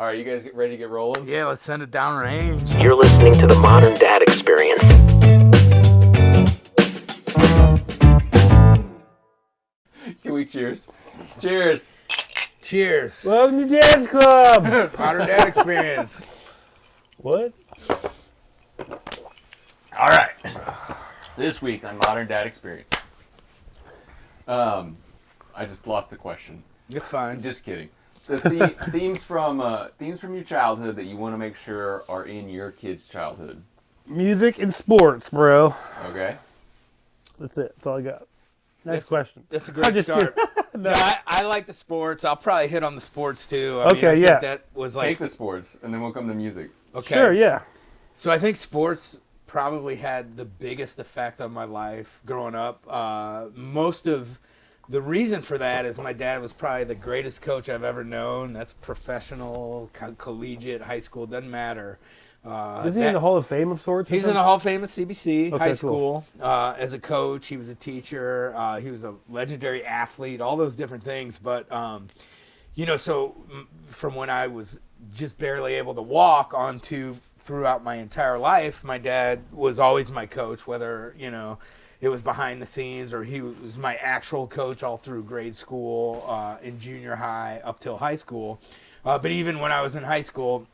All right, you guys get ready to get rolling? Yeah, let's send it down range. You're listening to the Modern Dad Experience. Can we cheers? Cheers. Cheers. Welcome to Dad's Club. Modern Dad Experience. What? All right. This week on Modern Dad Experience. I just lost the question. It's fine. Just kidding. The themes from your childhood that you want to make sure are in your kid's childhood. Music and sports, bro. Okay. That's it. That's all I got. Next question. That's a great just start. kidding. No, I like the sports. I'll probably hit on the sports too. I Okay, think yeah. that was like Take the sports, and then we'll come to music. okay. Sure, yeah. So I think sports probably had the biggest effect on my life growing up. Most of the reason for that is my dad was probably the greatest coach I've ever known. That's professional, collegiate, high school, doesn't matter. Is he in the Hall of Fame of sorts? or He's in something? the Hall of Fame at CBC, Okay, high cool. school. As a coach, he was a teacher. He was a legendary athlete, all those different things. But, from when I was just barely able to walk onto throughout my entire life, my dad was always my coach, whether, it was behind the scenes or he was my actual coach all through grade school, in junior high, up till high school. But even when I was in high school,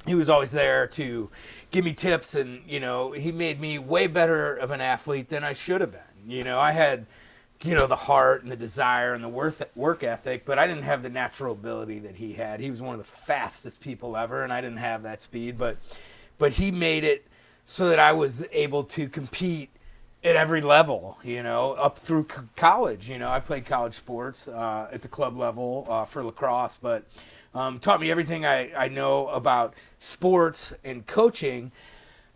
he was always there to give me tips, and, he made me way better of an athlete than I should have been. I had, the heart and the desire and the work ethic, but I didn't have the natural ability that he had. He was one of the fastest people ever, and I didn't have that speed, but he made it so that I was able to compete at every level, up through college. I played college sports at the club level for lacrosse, but taught me everything I know about sports and coaching,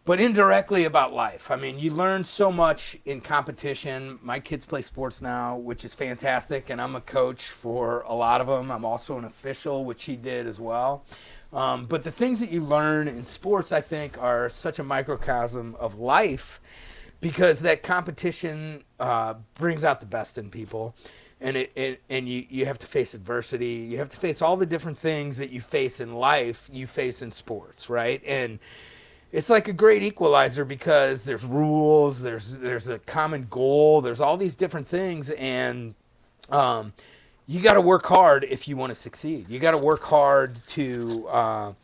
but indirectly about life. I mean, you learn so much in competition. My kids play sports now, which is fantastic, and I'm a coach for a lot of them. I'm also an official, which he did as well. But the things that you learn in sports, I think, are such a microcosm of life, because that competition brings out the best in people. And you have to face adversity. You have to face all the different things that you face in life, you face in sports, right? And it's like a great equalizer, because there's rules, there's a common goal, there's all these different things, and you got to work hard if you want to succeed. You got to work hard to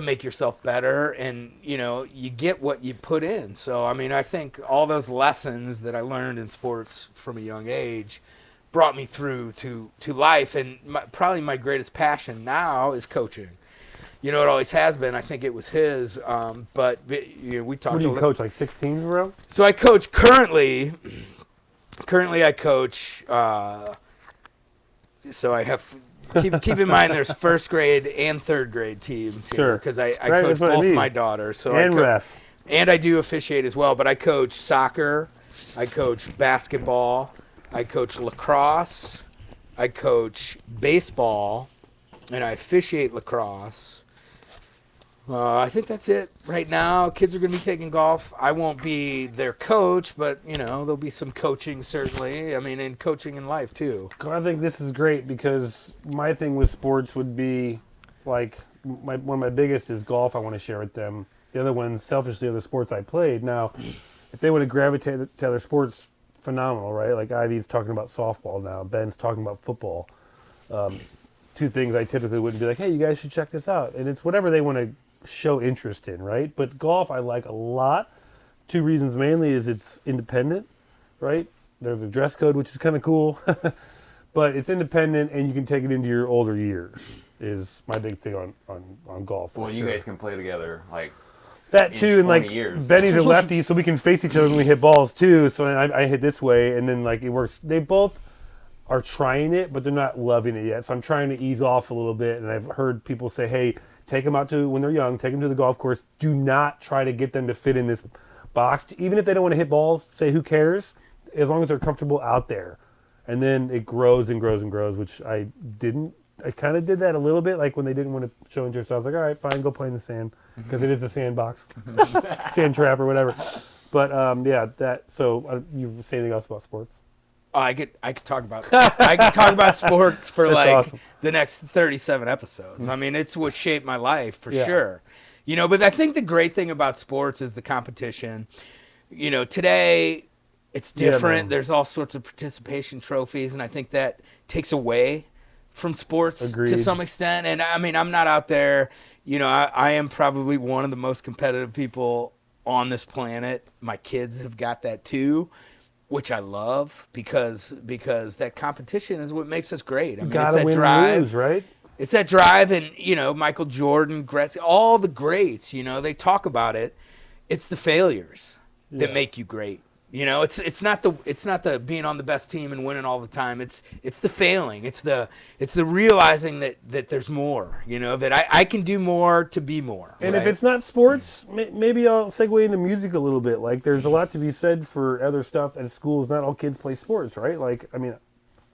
make yourself better, and you get what you put in. So I think all those lessons that I learned in sports from a young age brought me through to life, and probably my greatest passion now is coaching. It always has been. I think it was his, but we talked. What do you coach, like 16s, bro? So I coach currently I coach. So I have. Keep in mind, there's first grade and third grade teams here, because I Right, coach that's what I both mean. my daughters. So And ref. and I do officiate as well. But I coach soccer, I coach basketball, I coach lacrosse, I coach baseball, and I officiate lacrosse. I think that's it right now. Kids are going to be taking golf. I won't be their coach, but, there'll be some coaching, certainly. And coaching in life, too. I think this is great, because my thing with sports would be, like, one of my biggest is golf. I want to share with them. The other ones, selfishly, are the sports I played. Now, if they would have gravitated to other sports, phenomenal, right? Like, Ivy's talking about softball now. Ben's talking about football. Two things I typically wouldn't be like, hey, you guys should check this out. And it's whatever they want to show interest in, right? But golf I like a lot. Two reasons mainly is it's independent, right? There's a dress code, which is kind of cool, but it's independent, and you can take it into your older years, is my big thing on golf. Well, you guys can play together, like, that in too, and 20 like years. Benny's a lefty, so we can face each other when we hit balls too. So I hit this way, and then like it works. They both are trying it, but they're not loving it yet. So I'm trying to ease off a little bit, and I've heard people say, hey, take them out to, when they're young, take them to the golf course. Do not try to get them to fit in this box. Even if they don't want to hit balls, say who cares, as long as they're comfortable out there. And then it grows and grows and grows, which I didn't. I kind of did that a little bit, like when they didn't want to show interest. I was like, all right, fine, go play in the sand, because it is a sandbox, sand trap or whatever. But yeah, that. So you say anything else about sports? Oh, I could talk about sports for That's like awesome. the next 37 episodes. I mean, it's what shaped my life for Yeah. sure. You know, but I think the great thing about sports is the competition. You know, today it's Yeah, different. man. There's all sorts of participation trophies, and I think that takes away from sports to Agreed. some extent. And I mean, I'm not out there. You know, I am probably one of the most competitive people on this planet. My kids have got that too, which I love because that competition is what makes us great. I mean, it's Gotta that win drive. and lose, right? It's that drive, and you know, Michael Jordan, Gretzky, all the greats. You know, they talk about it. It's the failures that Yeah. make you great. You know, it's not the being on the best team and winning all the time. It's the failing. It's the realizing that there's more. You know, that I can do more to be more. And right? if it's not sports, maybe I'll segue into music a little bit. Like, there's a lot to be said for other stuff at schools. Not all kids play sports, right? Like, I mean,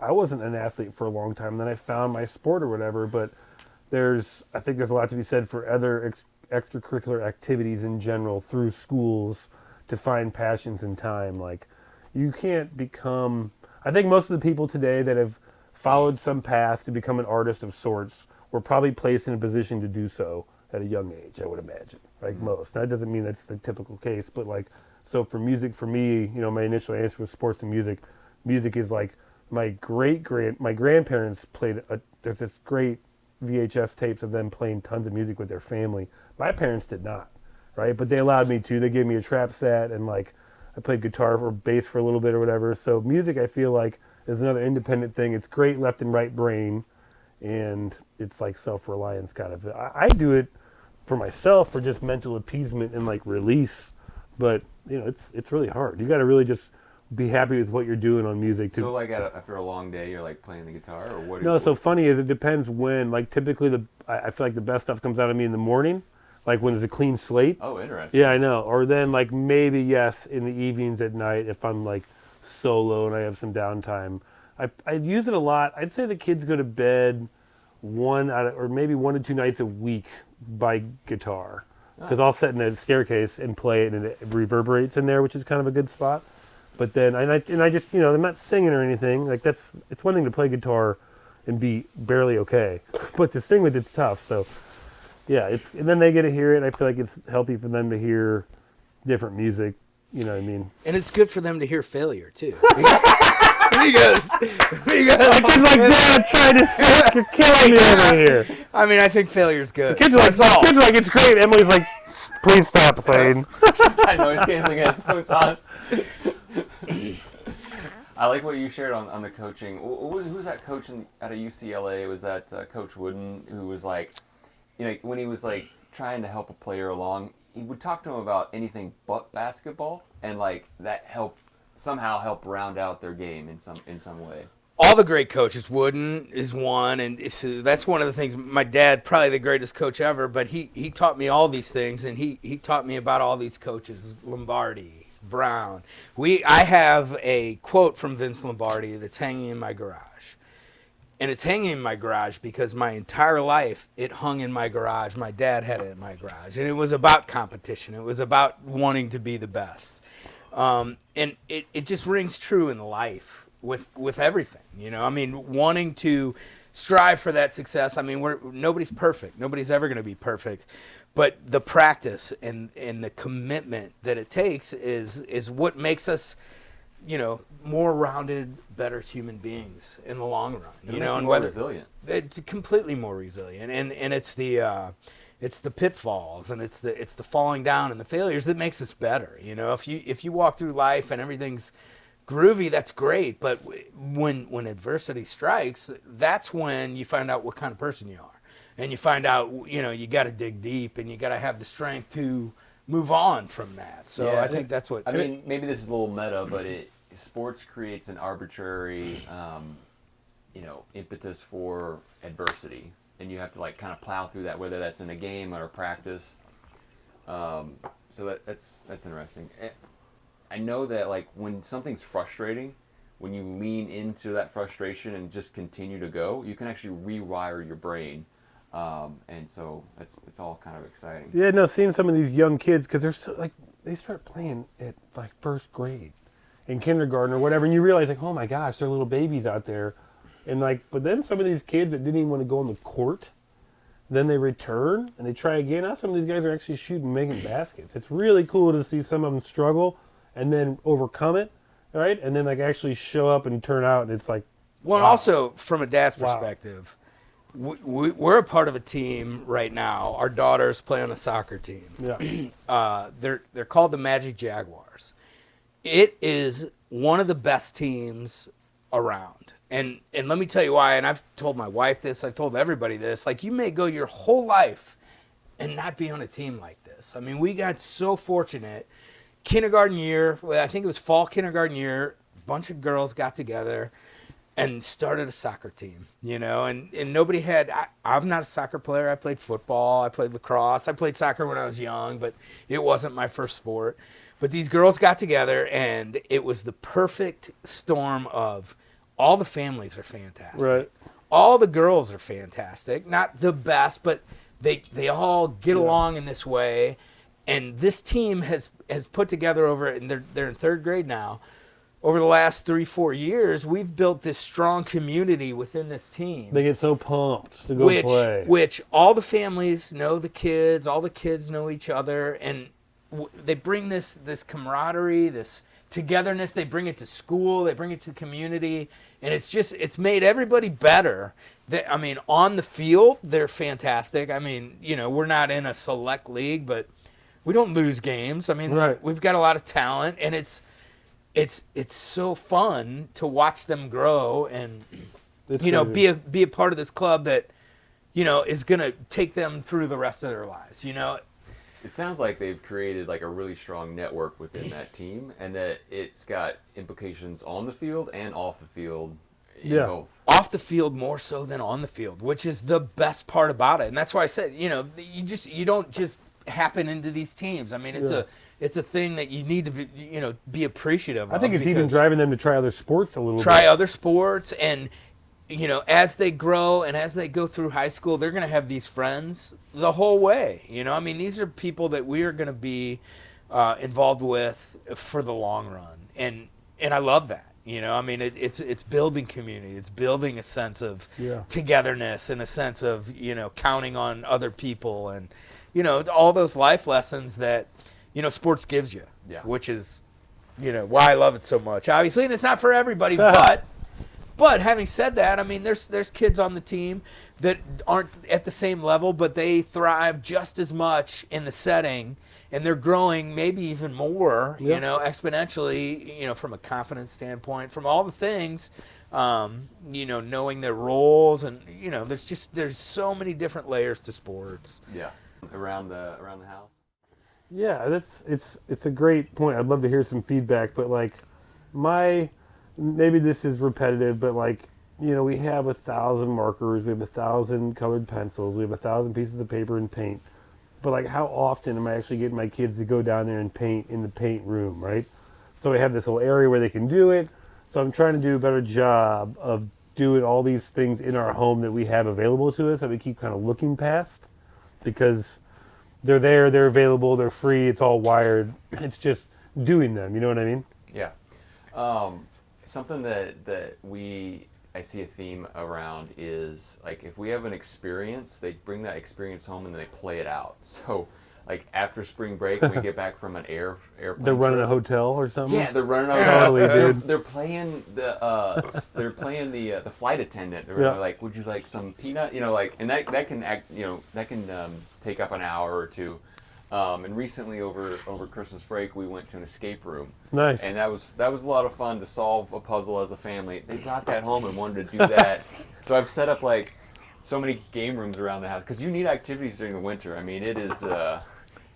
I wasn't an athlete for a long time. Then I found my sport or whatever. But I think there's a lot to be said for other extracurricular activities in general through schools to find passions and time. Like, you can't become. I think most of the people today that have followed some path to become an artist of sorts were probably placed in a position to do so at a young age, I would imagine. Like most. That doesn't mean that's the typical case, but like, so for music, for me, you know, my initial answer was sports and music. Music is like my grandparents played. There's this great VHS tapes of them playing tons of music with their family. My parents did not, right? But they allowed me to. They gave me a trap set, and like I played guitar or bass for a little bit or whatever. So music, I feel like, is another independent thing. It's great left and right brain, and it's like self-reliance kind of. I do it for myself for just mental appeasement and like release, but you know, it's really hard. You got to really just be happy with what you're doing on music. So like after a long day, you're like playing the guitar, or what? No, so funny is it depends when. Like typically, I feel like the best stuff comes out of me in the morning, like when it's a clean slate. Oh, interesting. Yeah, I know. Or then like maybe yes in the evenings at night if I'm like solo and I have some downtime. I use it a lot. I'd say the kids go to bed or maybe 1 to 2 nights a week by guitar, because I'll sit in a staircase and play it, and it reverberates in there, which is kind of a good spot. But then I just, you know, I'm not singing or anything. Like it's one thing to play guitar and be barely okay, but to sing with it's tough. So yeah, and then they get to hear it. I feel like it's healthy for them to hear different music. You know what I mean? And it's good for them to hear failure too. because Kids like Dad trying to sick, you're killing me over here. I mean, I think failure's good. Kids are like, it's great. Emily's like, please stop playing. I noise canceling headphones on. I like what you shared on the coaching. Who was that coach out of UCLA? Was that Coach Wooden, who was like, you know, when he was like trying to help a player along, he would talk to him about anything but basketball, and like that somehow help round out their game in some way. All the great coaches, Wooden is one, and that's one of the things. My dad, probably the greatest coach ever, but he taught me all these things, and he taught me about all these coaches, Lombardi, Brown. I have a quote from Vince Lombardi that's hanging in my garage. And it's hanging in my garage because my entire life it hung in my garage. My dad had it in my garage. And it was about competition. It was about wanting to be the best. And it just rings true in life with everything. You know, I mean, wanting to strive for that success. I mean, nobody's perfect. Nobody's ever going to be perfect. But the practice and the commitment that it takes is what makes us, you know, more rounded, better human beings in the long run. You know, and more resilient. It's completely more resilient, and it's the pitfalls and it's the falling down and the failures that makes us better. You know, if you walk through life and everything's groovy, that's great. But when adversity strikes, that's when you find out what kind of person you are, and you find out, you know, you got to dig deep and you got to have the strength to move on from that. So Yeah, I think that's what. I mean, maybe this is a little meta, but sports creates an arbitrary, you know, impetus for adversity, and you have to like kind of plow through that, whether that's in a game or a practice. So that's interesting. I know that like when something's frustrating, when you lean into that frustration and just continue to go, you can actually rewire your brain. And so it's all kind of exciting. Yeah, no, seeing some of these young kids, because they're so, like, they start playing at like first grade, in kindergarten or whatever, and you realize like, oh my gosh, they're little babies out there, and like, but then some of these kids that didn't even want to go on the court, then they return and they try again. Now some of these guys are actually shooting, making baskets. It's really cool to see some of them struggle and then overcome it, right? And then like actually show up and turn out, and it's like, Well, and also from a dad's Wow. perspective, we're a part of a team right now. Our daughters play on a soccer team. yeah, They're called the Magic Jaguars. It is one of the best teams around. And let me tell you why, and I've told my wife this, I've told everybody this, like you may go your whole life and not be on a team like this. I mean, we got so fortunate. Kindergarten year, I think it was fall kindergarten year, a bunch of girls got together and started a soccer team, you know, and nobody had, I'm not a soccer player. I played football, I played lacrosse, I played soccer when I was young, but it wasn't my first sport. But these girls got together, and it was the perfect storm of all the families are fantastic. Right. All the girls are fantastic. Not the best, but they all get along in this way. And this team has put together over, and they're in third grade now, over the last 3-4 years, we've built this strong community within this team. they get so pumped to go play. Which all the families know the kids, all the kids know each other, and they bring this camaraderie, this togetherness. They bring it to school, they bring it to the community, and it's made everybody better. I mean, on the field, they're fantastic. I mean, you know, we're not in a select league, but we don't lose games. I mean, Right. we've got a lot of talent, and it's so fun to watch them grow and It's you know crazy. be a part of this club that you know is going to take them through the rest of their lives. You know, It sounds like they've created like a really strong network within that team, and that it's got implications on the field and off the field. In Yeah. both. off the field more so than on the field, which is the best part about it. And that's why I said, you know, you don't just happen into these teams. I mean, it's a thing that you need to be appreciative of. I think it's even because driving them to try other sports a little try bit. other sports, and you know, as they grow and as they go through high school, they're going to have these friends the whole way. You know, I mean, these are people that we are going to be involved with for the long run, and I love that. You know, I mean, it's building community. It's building a sense of Yeah. togetherness and a sense of, you know, counting on other people and, you know, all those life lessons that, you know, sports gives you, Yeah. which is, you know, why I love it so much. Obviously, and it's not for everybody, but having said that, I mean, there's kids on the team that aren't at the same level, but they thrive just as much in the setting, and they're growing maybe even more, you Yep. know, exponentially, you know, from a confidence standpoint, from all the things, you know, knowing their roles, and you know, there's so many different layers to sports. Yeah. Around the house. Yeah, it's a great point. I'd love to hear some feedback, but like maybe this is repetitive, but like, you know, we have 1,000 markers, we have 1,000 colored pencils, we have 1,000 pieces of paper and paint. But like, how often am I actually getting my kids to go down there and paint in the paint room, right? So we have this whole area where they can do it. So I'm trying to do a better job of doing all these things in our home that we have available to us that we keep kind of looking past, because they're there, they're available, they're free, it's all wired. It's just doing them, you know what I mean? Yeah. Something that I see a theme around is like if we have an experience, they bring that experience home and then they play it out. So like after spring break, when we get back from an airplane They're running trip, a hotel or something? yeah, they're running Totally, around. dude. They're playing the flight attendant. They're Yeah. like, "Would you like some peanut?" You know, like, and that can act. You know, that can take up an hour or two. And recently, over Christmas break, we went to an escape room. Nice. And that was a lot of fun to solve a puzzle as a family. They brought that home and wanted to do that. So I've set up like so many game rooms around the house because you need activities during the winter. I mean, it is.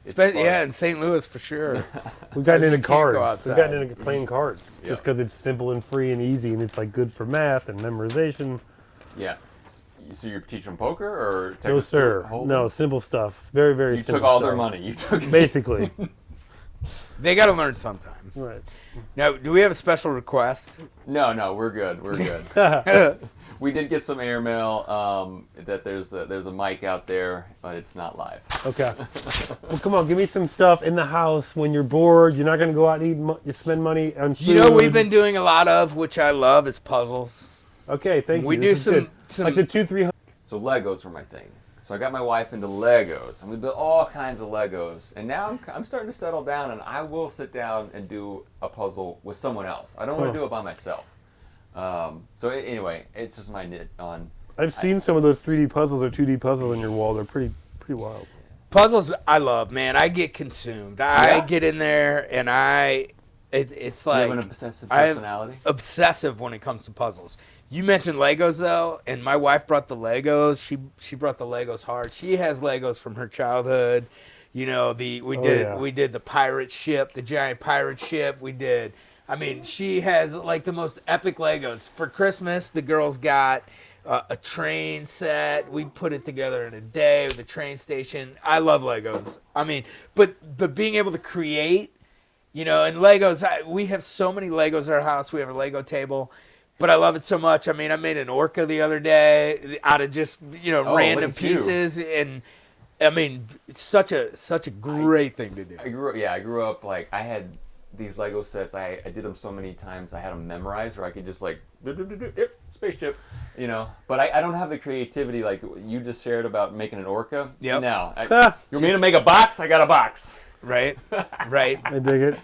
It's fun. Yeah, in St. Louis for sure. We've gotten you into can't go cards. We've outside. gotten into playing cards Yeah. just because it's simple and free and easy, and it's like good for math and memorization. Yeah. So you're teaching them poker or No, Texas sir. Hold'em? No, simple stuff. It's very, very You simple took all their stuff. money. You took. Basically. They got to learn sometime. Right. Now, do we have a special request? No, we're good. We're good. We did get some airmail that there's a mic out there, but it's not live. Okay. Well, come on, give me some stuff in the house when you're bored. You're not going to go out and eat. You spend money on food. You know, we've been doing a lot of, which I love, is puzzles. Okay, thank you. We This do is good. some like the 200-300. So Legos were my thing. So I got my wife into Legos, and we built all kinds of Legos. And now I'm starting to settle down, and I will sit down and do a puzzle with someone else. I don't want to do it by myself. Anyway, it's just my nit on. I've seen some of those 3D puzzles or 2D puzzles on your wall. They're pretty wild. puzzles. I love, man. I get consumed. I get in there, and it's like You have an obsessive personality? I'm obsessive when it comes to puzzles. You mentioned Legos though, and my wife brought the Legos. She brought the Legos hard. She has Legos from her childhood. You know, we did the pirate ship, the giant pirate ship. She has like the most epic Legos. For Christmas, the girls got a train set. We put it together in a day with a train station. I love Legos. But being able to create, and Legos, we have so many Legos at our house. We have a Lego table. But I love it so much. I made an orca the other day out of just, random pieces. And, it's such a great thing to do. I grew up, like, I had these Lego sets. I did them so many times. I had them memorized where I could just, like, spaceship, But I don't have the creativity like you just shared about making an orca. Yep. No. You want me to make a box? I got a box. Right. I dig it.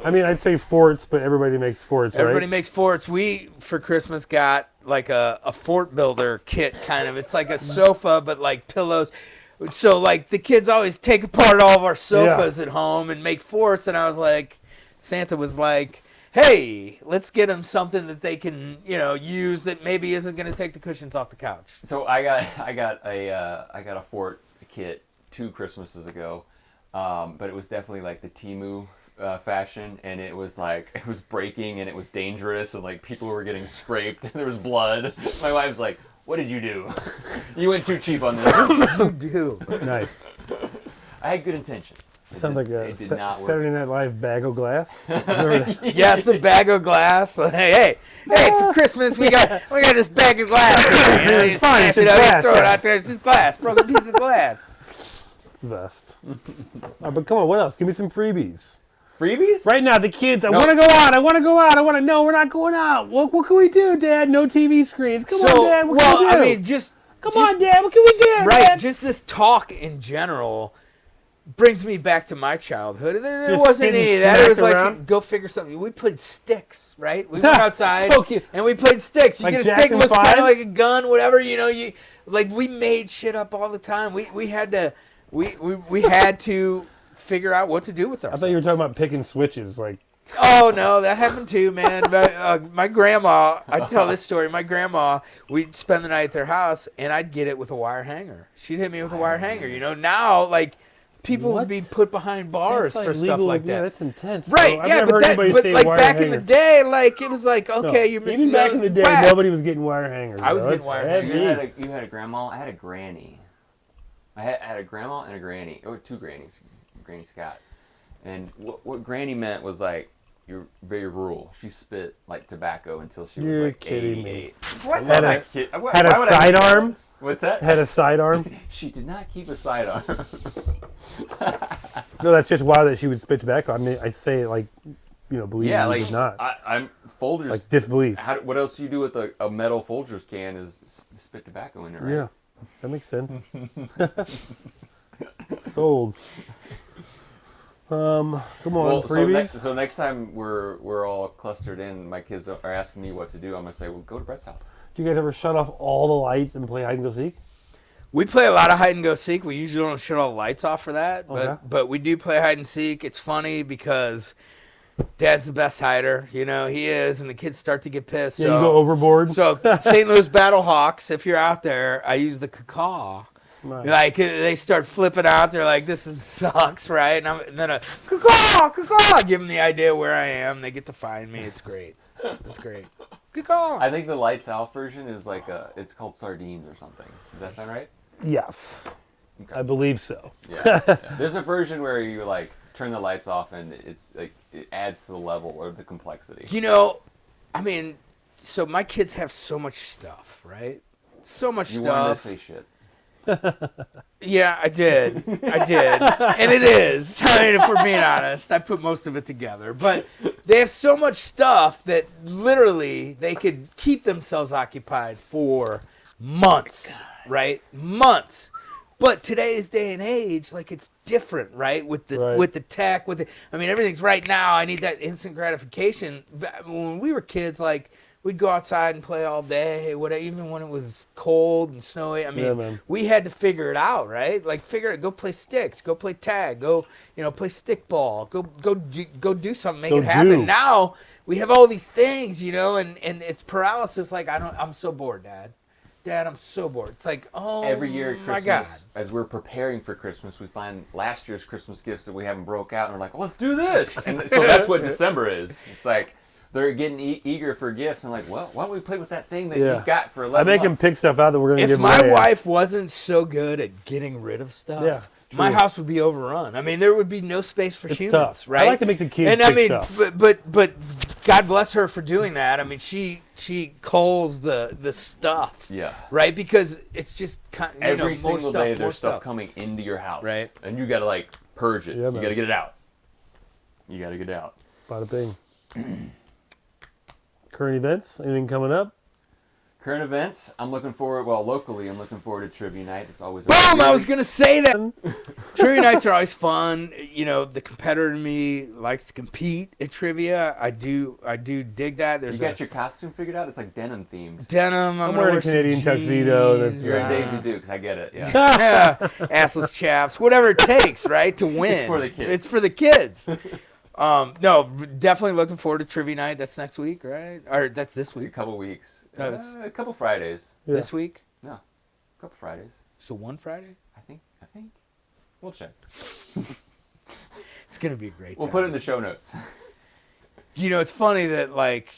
I'd say forts, but everybody makes forts, Everybody right? makes forts. We, for Christmas, got like a fort builder kit, kind of. It's like a sofa, but like pillows. So, like, the kids always take apart all of our sofas at home and make forts. And I was like, Santa was like, hey, let's get them something that they can, use that maybe isn't going to take the cushions off the couch. So I got a fort kit 2 Christmases ago, but it was definitely like the Temu fashion, and it was breaking and it was dangerous, and like people were getting scraped and there was blood. My wife's like, "What did you do? You went too cheap on this." What did you do? Nice. I had good intentions. Sounds like a it did not work. Saturday Night Live bag of glass. Remember that? Yes, the bag of glass. Hey, for Christmas we got this bag of glass here. You It's fine, smash it it's up, you glass, throw it yeah. out there. It's just glass, broken piece of glass. Best. But come on, what else? Give me some freebies. Freebies? Right now, the kids, I want to go out. No, we're not going out. What can we do, Dad? No TV screens. Come on, Dad. What can we do? Come on, Dad. What can we do? Right, Dad? just this talk in general brings me back to my childhood. There Just wasn't getting any of that. It was smacked like, around? go figure something. We played sticks, right? We went outside Okay. and we played sticks. You Like get a stick, Jackson it looks kind 5? of like a gun, whatever. We made shit up all the time. We had to figure out what to do with I ourselves. thought you were talking about picking switches. Like, Oh no, that happened too, man. But, my grandma, I tell this story. My grandma, we'd spend the night at their house, and I'd get it with a wire hanger. She'd hit me with a wire hanger. Now, like, people would be put behind bars that's for like stuff legal, like that. Yeah, that's intense. Right? Bro. I've Yeah, never heard anybody say like wire back in hanger. the day, like it was like, No. okay, you missed. Even back in the day, whack. nobody was getting wire hangers. I was bro. getting That's wire heavy. hangers. You had a grandma. I had a granny. I had a grandma and a granny, or 2 grannies, Granny Scott. And what granny meant was like, you're very rural. She spit like tobacco until she was You're like kidding 88. What Had the a- heck? Had a sidearm. What's that? Had a sidearm. She did not keep a sidearm. No, that's just wild that she would spit tobacco. I say it like, believe Yeah, me, like you did not. I'm Folgers. Like disbelief. What else you do with a metal Folgers can is spit tobacco in it, right? Yeah, that makes sense. Sold. Come on, Well, freebies. so next time we're all clustered in, my kids are asking me what to do. I'm gonna say, well, go to Brett's house. Do you guys ever shut off all the lights and play hide and go seek? We play a lot of hide and go seek. We usually don't shut all the lights off for that, Okay. but we do play hide and seek. It's funny because Dad's the best hider. He is, and the kids start to get pissed. Yeah, you go overboard. So St. Louis Battlehawks, if you're out there, I use the caw. Nice. Like they start flipping out. They're like, "This sucks," right? And then a caw, give them the idea where I am. They get to find me. It's great. It's great. Caw. I think the lights out version is like it's called sardines or something. Does that sound right? Yes, Okay. I believe so. Yeah. There's a version where you like turn the lights off and it's like it adds to the level or the complexity. so my kids have so much stuff, right? So much You wanted to stuff. say shit. Yeah, I did. And it is. I mean, if we're being honest, I put most of it together. But they have so much stuff that literally they could keep themselves occupied for months, right? Months. But today's day and age, like, it's different, right? With the tech, I mean, everything's right now. I need that instant gratification. When we were kids, like, we'd go outside and play all day, even when it was cold and snowy. I mean, we had to figure it out, right? Like, go play sticks, go play tag, go play stickball, go do something, make it happen. Now we have all these things, and it's paralysis. Like, I'm so bored, Dad. Dad, I'm so bored. It's like, oh, every year at my God. Christmas, as we're preparing for Christmas, we find last year's Christmas gifts that we haven't broke out, and we're like, well, let's do this. And so that's what December is. It's like they're getting eager for gifts, and like, well, why don't we play with that thing that you've got for 11 I make months? them pick stuff out that we're going to give If my away. wife wasn't so good at getting rid of stuff, my house would be overrun. I mean, there would be no space for humans, tough. right? I like to make the kids and pick I mean, stuff. but God bless her for doing that. I mean, she culls the stuff, Yeah. right? Because it's just Every more single stuff, day more there's stuff coming into your house. Right. And you got to, like, purge it. Yeah, You man. got to get it out. You got to get it out. Bada bing. Current events? Anything coming up? Current events, locally, I'm looking forward to Trivia Night. It's always Boom! I was gonna say that. Trivia nights are always fun. The competitor in me likes to compete at trivia. I do dig that. You got your costume figured out? It's like denim themed. denim. I'm gonna wearing a wear some Canadian tuxedo that's- jeans, You're in Daisy Dukes. I get it. Yeah. yeah, assless chaps, whatever it takes, right, to win. It's for the kids. It's for the kids. No, definitely looking forward to Trivia Night. That's next week, right? Or that's this A week. couple weeks. No, it's- A couple Fridays. Yeah. This week. No, a couple Fridays. So one Friday. I think. We'll check. It's gonna be a great. We'll time. put it in the show notes. It's funny that like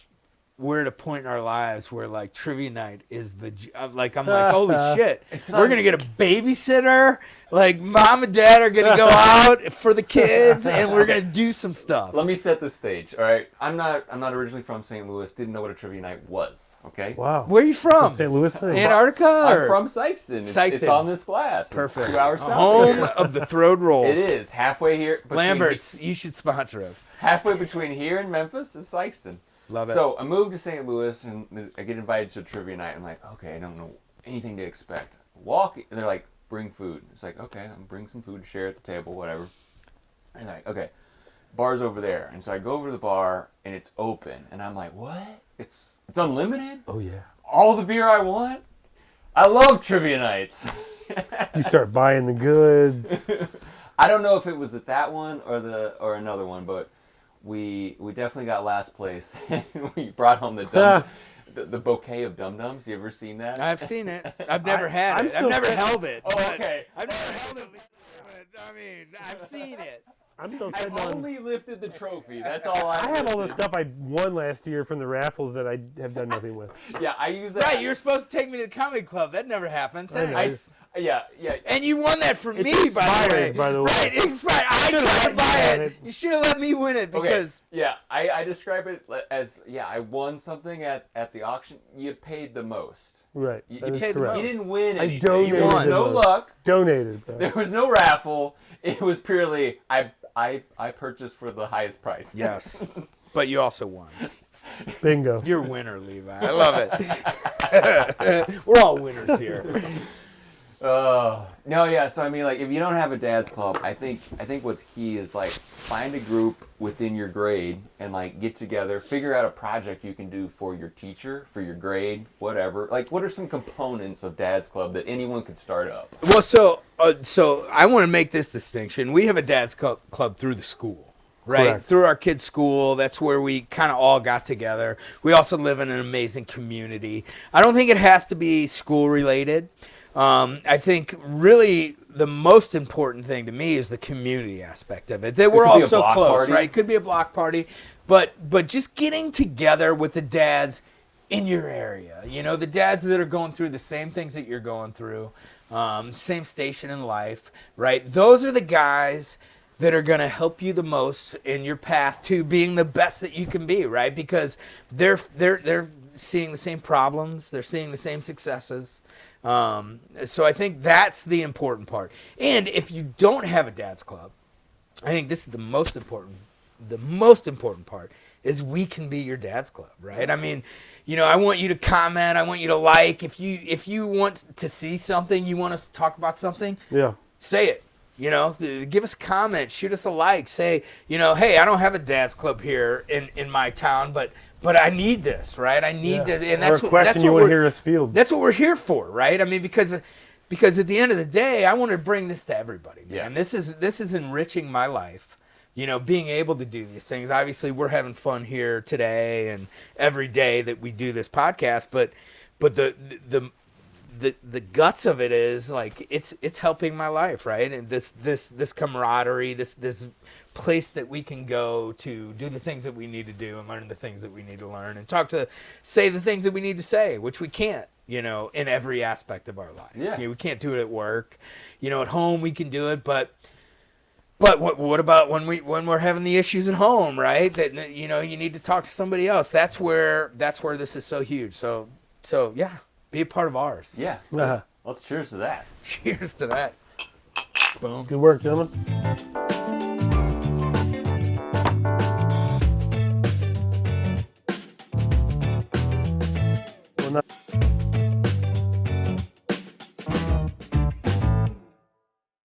we're at a point in our lives where like Trivia Night is I'm like holy shit, we're gonna get a babysitter. Like mom and dad are gonna go out for the kids, and we're gonna do some stuff. Let me set the stage. All right. I'm not originally from St. Louis. Didn't know what a Trivia Night was. Okay. Wow. Where are you from? St. Louis thing. Antarctica? I'm Or? from Sykeston. It's Sykeston. on this glass. Perfect. It's 2 hours south of Home here. of the Throwed Rolls. It is halfway here. Lambert's, you should sponsor us. Halfway between here and Memphis is Sykeston. Love it. So I moved to St. Louis and I get invited to a Trivia Night. I'm like, okay, I don't know anything to expect. And they're like, bring food. It's like, okay, I'm bring some food to share at the table, whatever. And they're like, okay, bar's over there. And so I go over to the bar and it's open. And I'm like, what? It's unlimited? Oh, yeah. All the beer I want? I love Trivia Nights. You start buying the goods. I don't know if it was at that one or another one, but we definitely got last place. We brought home the bouquet of Dum Dums. You ever seen that? I've seen it. I've never had I'm it. I've still never sitting- held it. Oh, but okay. I've never held it. But, I mean, I've seen it. I'm still I've sitting on. only lifted the trophy. That's all I I have all the lifted. stuff I won last year from the raffles that I have done nothing with. Yeah, I use that. Right, you're supposed to take me to the comedy club. That never happened. I know. Thanks. Yeah. And you won that for It's me, expired, by the way. Right, it expired. I Should've tried to let you buy have it. it. You should have let me win it Okay. because Yeah, I describe it as I won something at the auction. You paid the most. Right. You That is paid the correct. You most. didn't win I anything. donated There was the no most. luck. Donated. Though. There was no raffle. It was purely I purchased for the highest price. yes, but you also won. Bingo. You're a winner, Levi. I love it. We're all winners here. No, yeah. So I mean, like, if you don't have a dad's club, I think what's key is like find a group within your grade and like get together, figure out a project you can do for your teacher, for your grade, whatever. Like, what are some components of dad's club that anyone could start up? Well, so I want to make this distinction. We have a dad's club through the school, right? Correct. Through our kids' school. That's where we kind of all got together. We also live in an amazing community. I don't think it has to be school related. I think really the most important thing to me is the community aspect of it. That we're could all be a so block close, party. right? It could be a block party, but just getting together with the dads in your area. The dads that are going through the same things that you're going through, same station in life, right? Those are the guys that are going to help you the most in your path to being the best that you can be, right? Because they're seeing the same problems. They're seeing the same successes. So I think that's the important part. And if you don't have a dad's club, I think this is the most important part is we can be your dad's club, right? I mean, I want you to comment. I want you to like. If you want to see something, you want us to talk about something, Yeah. say it. Give us a comment, shoot us a like, say, hey, I don't have a dad's club here in my town, but I need this, right? I need this, and Or a question you want to hear us field. that's what we're here for, right? I mean, because at the end of the day, I want to bring this to everybody, man. Yeah. This is enriching my life. Being able to do these things. Obviously, we're having fun here today and every day that we do this podcast, but the guts of it is like it's helping my life, right? And this camaraderie, this place that we can go to do the things that we need to do and learn the things that we need to learn and say the things that we need to say, which we can't, in every aspect of our life. Yeah. We can't do it at work. At home we can do it, but what about when we're having the issues at home, right? That you need to talk to somebody else. That's where this is so huge. So yeah, be a part of ours. Yeah. Uh-huh. Let's cheers to that. Cheers to that. Boom. Good work, gentlemen. Well, not-